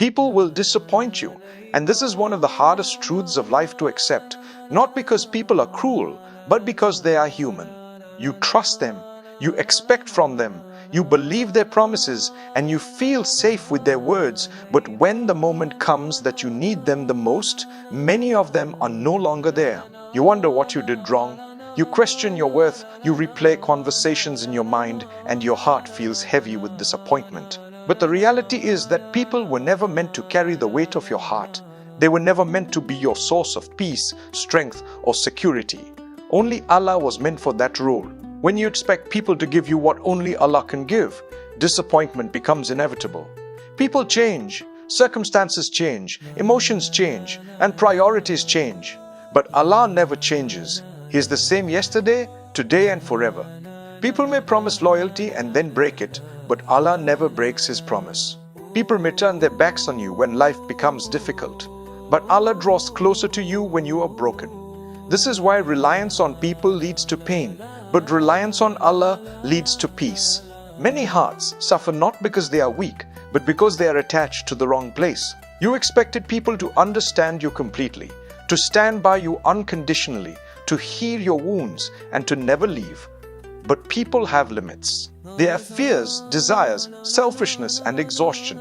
People will disappoint you, and this is one of the hardest truths of life to accept, not because people are cruel, but because they are human. You trust them, you expect from them, you believe their promises, and you feel safe with their words, but when the moment comes that you need them the most, many of them are no longer there. You wonder what you did wrong. You question your worth, you replay conversations in your mind, and your heart feels heavy with disappointment. But the reality is that people were never meant to carry the weight of your heart. They were never meant to be your source of peace, strength, or security. Only Allah was meant for that role. When you expect people to give you what only Allah can give, disappointment becomes inevitable. People change, circumstances change, emotions change, and priorities change. But Allah never changes. He is the same yesterday, today, and forever. People may promise loyalty and then break it, but Allah never breaks His promise. People may turn their backs on you when life becomes difficult, but Allah draws closer to you when you are broken. This is why reliance on people leads to pain, but reliance on Allah leads to peace. Many hearts suffer not because they are weak, but because they are attached to the wrong place. You expected people to understand you completely, to stand by you unconditionally, to heal your wounds, and to never leave. But people have limits. They have fears, desires, selfishness, and exhaustion.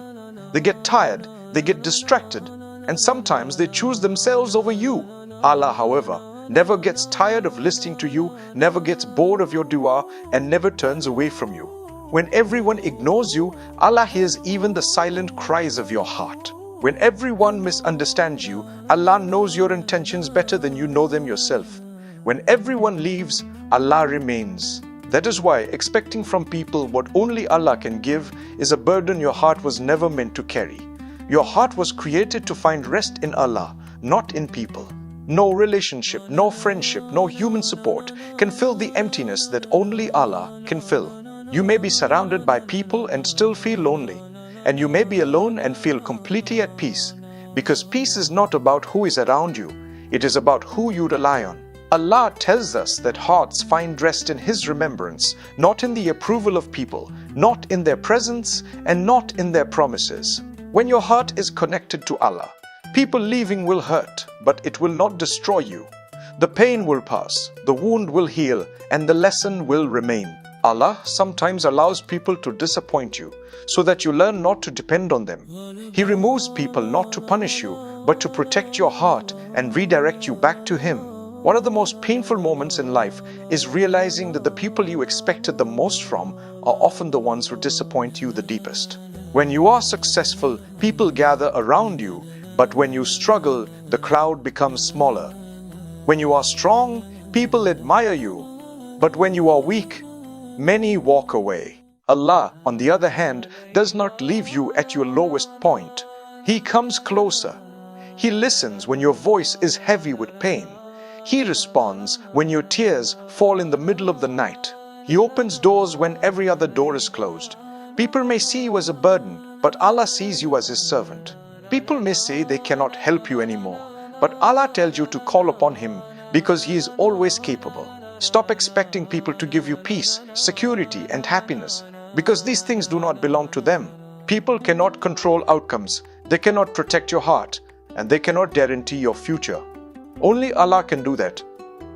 They get tired, they get distracted, and sometimes they choose themselves over you. Allah, however, never gets tired of listening to you, never gets bored of your dua, and never turns away from you. When everyone ignores you, Allah hears even the silent cries of your heart. When everyone misunderstands you, Allah knows your intentions better than you know them yourself. When everyone leaves, Allah remains. That is why expecting from people what only Allah can give is a burden your heart was never meant to carry. Your heart was created to find rest in Allah, not in people. No relationship, no friendship, no human support can fill the emptiness that only Allah can fill. You may be surrounded by people and still feel lonely, and you may be alone and feel completely at peace, because peace is not about who is around you, it is about who you rely on. Allah tells us that hearts find rest in His remembrance, not in the approval of people, not in their presence, and not in their promises. When your heart is connected to Allah, people leaving will hurt, but it will not destroy you. The pain will pass, the wound will heal, and the lesson will remain. Allah sometimes allows people to disappoint you, so that you learn not to depend on them. He removes people not to punish you, but to protect your heart and redirect you back to Him. One of the most painful moments in life is realizing that the people you expected the most from are often the ones who disappoint you the deepest. When you are successful, people gather around you, but when you struggle, the crowd becomes smaller. When you are strong, people admire you, but when you are weak, many walk away. Allah, on the other hand, does not leave you at your lowest point. He comes closer. He listens when your voice is heavy with pain. He responds when your tears fall in the middle of the night. He opens doors when every other door is closed. People may see you as a burden, but Allah sees you as His servant. People may say they cannot help you anymore, but Allah tells you to call upon Him because He is always capable. Stop expecting people to give you peace, security, and happiness, because these things do not belong to them. People cannot control outcomes, they cannot protect your heart, and they cannot guarantee your future. Only Allah can do that.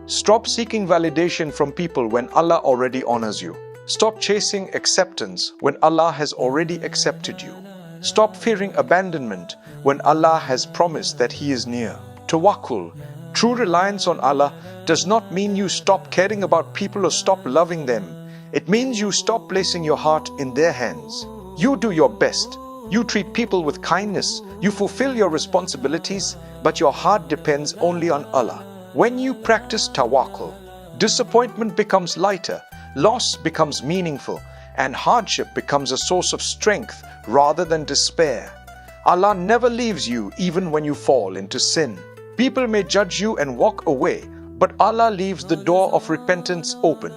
Stop seeking validation from people when Allah already honors you. Stop chasing acceptance when Allah has already accepted you. Stop fearing abandonment when Allah has promised that He is near. Tawakkul, true reliance on Allah, does not mean you stop caring about people or stop loving them. It means you stop placing your heart in their hands. You do your best. You treat people with kindness. You fulfill your responsibilities, but your heart depends only on Allah. When you practice tawakkul, disappointment becomes lighter, loss becomes meaningful, and hardship becomes a source of strength rather than despair. Allah never leaves you even when you fall into sin. People may judge you and walk away, but Allah leaves the door of repentance open.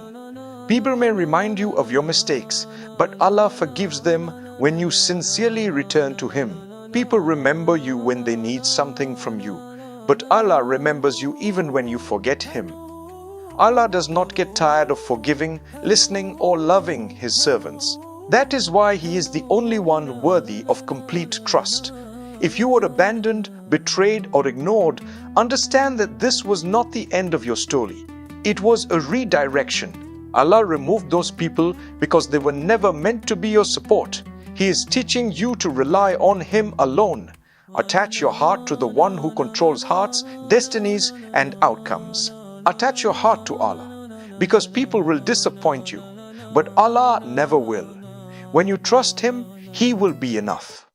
People may remind you of your mistakes, but Allah forgives them when you sincerely return to Him. People remember you when they need something from you, but Allah remembers you even when you forget Him. Allah does not get tired of forgiving, listening, or loving His servants. That is why He is the only one worthy of complete trust. If you were abandoned, betrayed, or ignored, understand that this was not the end of your story. It was a redirection. Allah removed those people because they were never meant to be your support. He is teaching you to rely on Him alone. Attach your heart to the one who controls hearts, destinies, and outcomes. Attach your heart to Allah, because people will disappoint you, but Allah never will. When you trust Him, He will be enough.